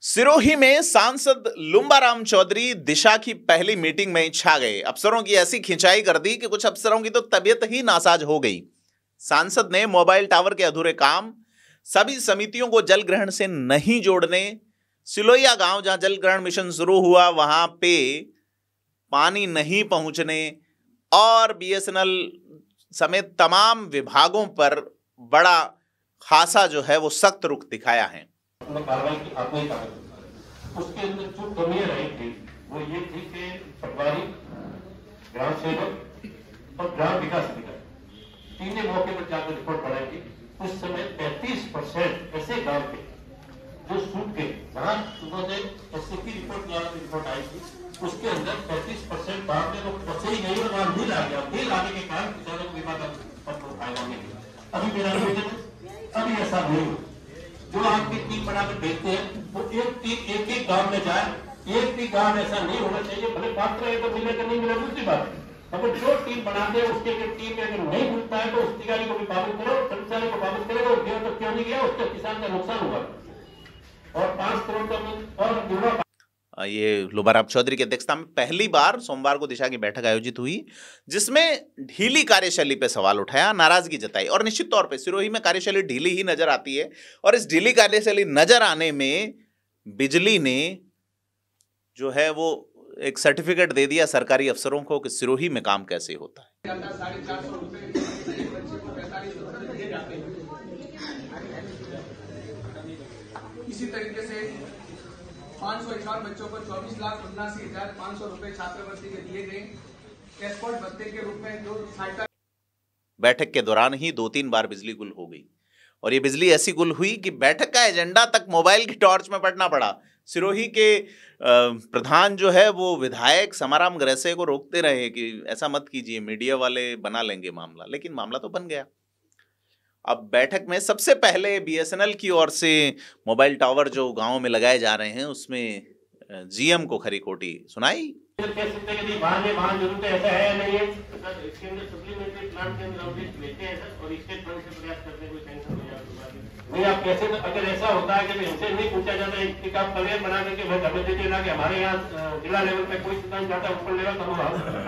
सिरोही में सांसद लुम्बाराम चौधरी दिशा की पहली मीटिंग में छा गए। अफसरों की ऐसी खिंचाई कर दी कि कुछ अफसरों की तो तबीयत ही नासाज हो गई। सांसद ने मोबाइल टावर के अधूरे काम, सभी समितियों को जल ग्रहण से नहीं जोड़ने, सिलोया गांव जहां जल ग्रहण मिशन शुरू हुआ वहां पे पानी नहीं पहुंचने और बीएसएनएल समेत तमाम विभागों पर बड़ा खासा जो है वो सख्त रुख दिखाया है। कार्रवाई की आपने कहा उसके अंदर जो कमियां रही थी वो ये थी कि पटवारी, ग्राम सेवक और ग्राम विकास अधिकारी तीनों मौके पर जाकर रिपोर्ट बनाई थी। उस समय 35% ऐसे गांव थे जो सूख गए। जहां उन्होंने एससी की रिपोर्ट आई थी उसके अंदर 35% गांव में लोग पहुंचे ही नहीं और वहां नील आ गया। नील आने के कारण किसानों को बीमा का फायदा नहीं मिला। अभी मेरा निवेदन अभी ऐसा नहीं हो, जो आपकी टीम बनाकर भेजते हैं वो एक गांव में जाए। एक भी गांव ऐसा नहीं होना चाहिए, भले पात्र है तो मिलेगा नहीं मिलेगा दूसरी बात है, अगर जो टीम बनाते हैं उसके टीम में अगर नहीं मिलता है तो उस अधिकारी को भी पाबंद करो, कर्मचारी को पाबंद करेगा। और गया तो क्यों नहीं गया, उससे किसान का नुकसान होगा और 5 करोड़ का और ये लुम्बाराम चौधरी की अध्यक्षता में पहली बार सोमवार को दिशा की बैठक आयोजित हुई, जिसमें ढीली कार्यशैली पे सवाल उठाया, नाराजगी जताई। और निश्चित तौर पे सिरोही में कार्यशैली ढीली ही नजर आती है और इस ढीली कार्यशैली नजर आने में बिजली ने जो है वो एक सर्टिफिकेट दे दिया सरकारी अफसरों को कि सिरोही में काम कैसे होता है। इसी तरीके से 551 बच्चों को 24,79,500 रुपए छात्रवृत्ति के दिए गए। एस्कॉर्ट भत्ते के रूप में जो सहायता। बैठक के दौरान ही 2-3 बार बिजली गुल हो गई और ये बिजली ऐसी गुल हुई कि बैठक का एजेंडा तक मोबाइल की टॉर्च में पढ़ना पड़ा। सिरोही के प्रधान जो है वो विधायक समाराम ग्रैसे को रोकते रहे कि ऐसा मत कीजिए, मीडिया वाले बना लेंगे मामला, लेकिन मामला तो बन गया। अब बैठक में सबसे पहले बीएसएनएल की ओर से मोबाइल टावर जो गांव में लगाए जा रहे हैं उसमें जीएम को खरी खोटी सुनाई। नहीं, आप कैसे, अगर ऐसा होता है कि इनसे नहीं पूछा जाता है, आप कलेर बना करके भाई हमें दे देना कि हमारे यहाँ जिला लेवल पे कोई सिद्धांत जाता है ऊपर लेवल तो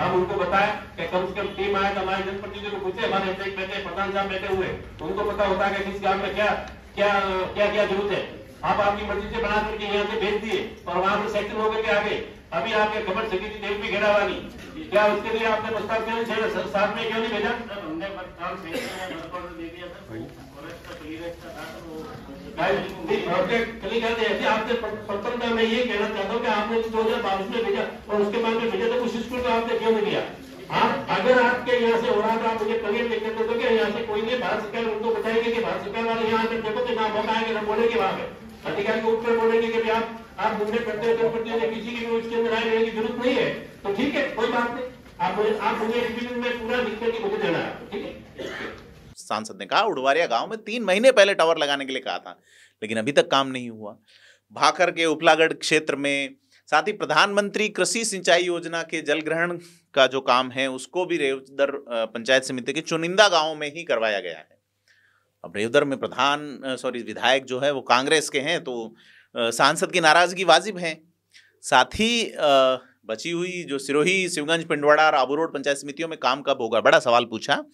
हम उनको बताएं कि कम से कम टीम आए तो हमारे जनप्रतिनिधि को पूछे, हमारे बैठे प्रधान साहब बैठे हुए उनको पता होता है कि किस गांव में क्या क्या क्या क्या जरूरत है। आप आपकी मर्जी से बना करके यहाँ से भेज दिए और वहां से सेक्शन होकर के आगे अभी आपके खबर सकी थी देश में घेरा वाली, क्या उसके लिए आपने प्रस्ताव क्यों साथ में क्यों नहीं भेजा? हमने आपसे प्रथम मैं ये कहना चाहता हूँ कि आपने 2022 में भेजा और उसके बाद में भेजा तो उस स्कूल में आपने क्यों नहीं दिया? आप अगर आपके यहाँ से हो रहा तो आप मुझे क्लियर लिख देते तो क्या यहाँ से कोई नहीं, भारत सरकार उनको बताएगी कि भारत सरकार वाले यहाँ आकर देखो तो यहाँ मौका आएगा, बोलेंगे वहां पे अधिकारी को ऊपर बोलेंगे कि आप मुझे करते हैं किसी की इसके अंदर आए रहने की जरूरत नहीं है, तो ठीक है कोई बात नहीं, आप मुझे रिविजन में पूरा लिख करके मुझे देना है, ठीक है। सांसद ने कहा उडवारिया गांव में 3 महीने पहले टावर लगाने के लिए कहा था, लेकिन अभी तक काम नहीं हुआ। भाखर के उपलागढ़ क्षेत्र में, साथ ही प्रधानमंत्री कृषि सिंचाई योजना के जल ग्रहण का जो काम है उसको भी रेवदर पंचायत समिति के चुनिंदा गांवों में ही करवाया गया है। अब रेवदर में विधायक जो है वो कांग्रेस के हैं, तो सांसद की नाराजगी वाजिब है। साथ ही बची हुई जो सिरोही, शिवगंज, पिंडवाड़ा और आबू रोड पंचायत समितियों में काम कब होगा, बड़ा सवाल पूछा।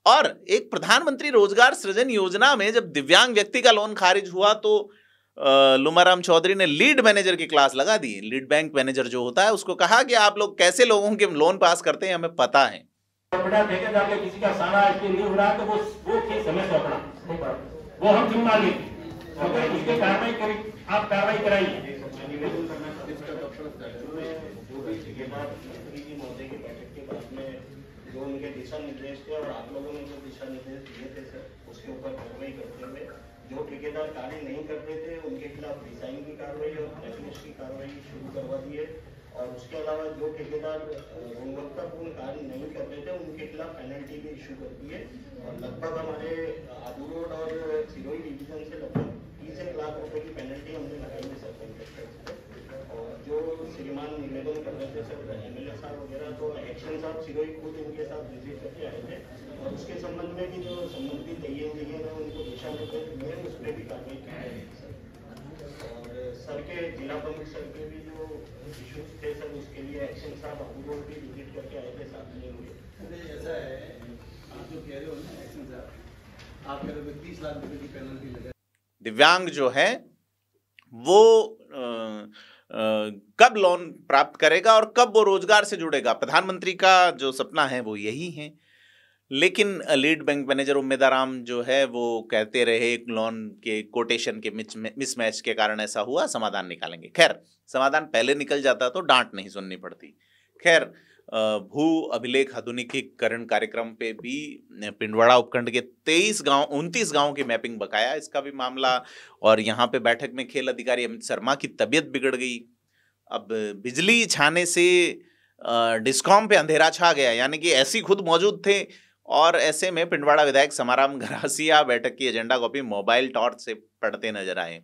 और एक प्रधानमंत्री रोजगार सृजन योजना में जब दिव्यांग व्यक्ति का लोन खारिज हुआ तो लुम्बाराम चौधरी ने लीड मैनेजर की क्लास लगा दी। लीड बैंक मैनेजर जो होता है उसको कहा कि आप लोग कैसे लोगों के लोन पास करते हैं, हमें पता है। किसी का सारा नहीं हो रहा तो वो समय से अपना वो हम जिम्मा लेंगे, उसके कार्रवाई करें, आप कार्रवाई कराइए। जो उनके दिशा निर्देश थे और आप लोगों ने जो दिशा निर्देश दिए थे सर, उसके ऊपर कार्रवाई करते हुए जो ठेकेदार कार्य नहीं करते थे उनके खिलाफ डिजाइन की कार्रवाई और ब्लैकलिस्ट की कार्रवाई शुरू करवा दी है। और उसके अलावा जो ठेकेदार गुणवत्तापूर्ण कार्य नहीं कर रहे थे उनके खिलाफ पेनल्टी भी इशू कर दी है। और लगभग हमारे आबू रोड और सिरोही डिवीजन से लगभग 30 लाख रुपए की पेनल्टी हमने लगाई है सर कॉन्ट्रैक्टर्स पे। और जो श्रीमान निवेदन कर रहे थे सर एमएलए साहब वगैरह, तो एक्शन साहब सिरोही खुद इनके साथ विजिट करके आए थे और उसके संबंध में भी जो संबंधित इंजीनियर है उनको दिशा निर्देश दिए, उस पर भी कार्रवाई की जाएगी सर। और सर के जिला प्रमुख सर के भी जो इश्यूज थे सर, उसके लिए एक्शन साहब हम लोग भी विजिट करके आए थे, साथ में हुए। ऐसा है, आप जो कह रहे हो ना एक्शन साहब, आप कह रहे हो 30 लाख रुपए की पेनल्टी लगा। दिव्यांग जो है वो कब लोन प्राप्त करेगा और कब वो रोजगार से जुड़ेगा, प्रधानमंत्री का जो सपना है वो यही है। लेकिन लीड बैंक मैनेजर उम्मेदाराम जो है वो कहते रहे लोन के कोटेशन के मिसमैच के कारण ऐसा हुआ, समाधान निकालेंगे। खैर, समाधान पहले निकल जाता तो डांट नहीं सुननी पड़ती। खैर, भू अभिलेख आधुनिकीकरण कार्यक्रम पे भी पिंडवाड़ा उपखंड के 29 गांव की मैपिंग बकाया, इसका भी मामला। और यहाँ पे बैठक में खेल अधिकारी अमित शर्मा की तबीयत बिगड़ गई। अब बिजली छाने से डिस्कॉम पे अंधेरा छा गया, यानी कि ऐसी खुद मौजूद थे। और ऐसे में पिंडवाड़ा विधायक समाराम गरासिया बैठक की एजेंडा कॉपी मोबाइल टॉर्च से पढ़ते नजर आए।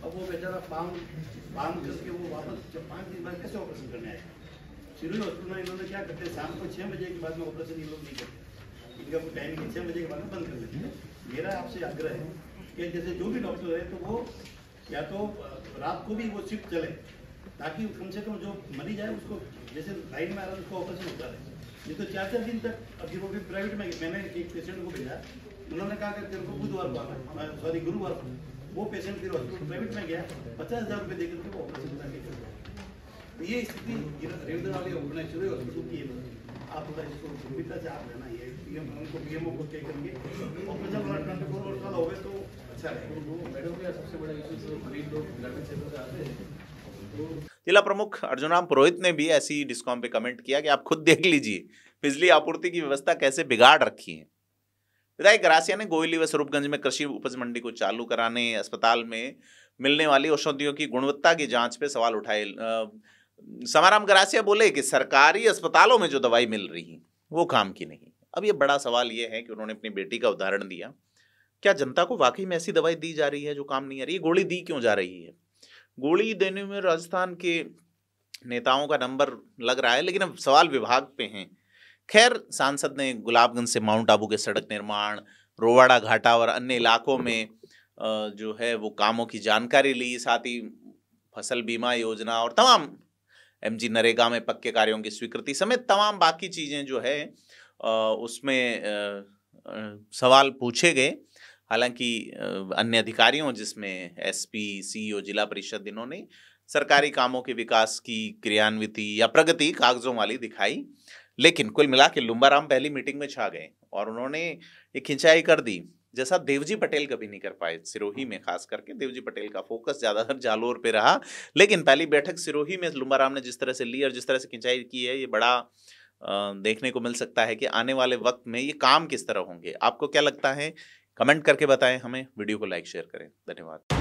अब वो बेचारा बांध करके वो वापस 5 दिन बाद कैसे ऑपरेशन करने आए। सिविल हॉस्पिटल में इन्होंने क्या करते हैं, शाम को 6 बजे के बाद में ऑपरेशन ये लोग नहीं करते, इनका कोई टाइमिंग 6 बजे के बाद में बंद कर देते हैं। मेरा आपसे आग्रह है कि जैसे जो भी डॉक्टर है तो वो या तो रात को भी वो शिफ्ट चले, ताकि कम से कम जो मरीज है उसको जैसे लाइन में आ रहा है उसको ऑपरेशन होता रहे। नहीं तो 4-4 दिन तक। अभी वो भी प्राइवेट में, मैंने एक पेशेंट को भेजा, उन्होंने कहा कि तेरे को बुधवार को आना, सॉरी गुरुवार को। वो पेशेंट फिर हॉस्पिटल प्राइवेट में गया, 50,000 रुपये देकर के वो ऑपरेशन करा के। तो ये स्थिति रेवदर वाले ऑर्गेनाइजेशन हॉस्पिटल की है। आप थोड़ा इसको गंभीरता से आप लेना, ये पीएमओ को तय करके ऑपरेशन वाला 24 आवर्स वाला होगा तो अच्छा है। मैडम का सबसे बड़ा इशू गरीब लोग ग्रामीण क्षेत्र से आते हैं। जिला प्रमुख अर्जुनराम पुरोहित ने भी ऐसी डिस्कॉम पे कमेंट किया कि आप खुद देख लीजिए बिजली आपूर्ति की व्यवस्था कैसे बिगाड़ रखी है। विधायक गरासिया ने गोयली व स्वरूपगंज में कृषि उपज मंडी को चालू कराने, अस्पताल में मिलने वाली औषधियों की गुणवत्ता की जांच पे सवाल उठाए। समाराम गरासिया बोले कि सरकारी अस्पतालों में जो दवाई मिल रही है वो काम की नहीं। अब ये बड़ा सवाल ये है कि उन्होंने अपनी बेटी का उदाहरण दिया, क्या जनता को वाकई में ऐसी दवाई दी जा रही है जो काम नहीं आ रही है? गोली दी क्यों जा रही है? गोली देने में राजस्थान के नेताओं का नंबर लग रहा है, लेकिन अब सवाल विभाग पे हैं। खैर, सांसद ने गुलाबगंज से माउंट आबू के सड़क निर्माण, रोवाड़ा घाटा और अन्य इलाकों में जो है वो कामों की जानकारी ली, साथ ही फसल बीमा योजना और तमाम एमजी नरेगा में पक्के कार्यों की स्वीकृति समेत तमाम बाकी चीज़ें जो है उसमें सवाल पूछे गए। हालांकि अन्य अधिकारियों जिसमें एसपी, सीईओ, जिला परिषद, इन्होंने सरकारी कामों के विकास की क्रियान्विति या प्रगति कागजों वाली दिखाई। लेकिन कुल मिला के लुम्बाराम पहली मीटिंग में छा गए और उन्होंने एक खिंचाई कर दी जैसा देवजी पटेल कभी नहीं कर पाए। सिरोही में खास करके देवजी पटेल का फोकस ज़्यादातर जालोर पे रहा, लेकिन पहली बैठक सिरोही में लुम्बाराम ने जिस तरह से ली और जिस तरह से खिंचाई की है, ये बड़ा देखने को मिल सकता है कि आने वाले वक्त में ये काम किस तरह होंगे। आपको क्या लगता है? कमेंट करके बताएं हमें। वीडियो को लाइक शेयर करें। धन्यवाद।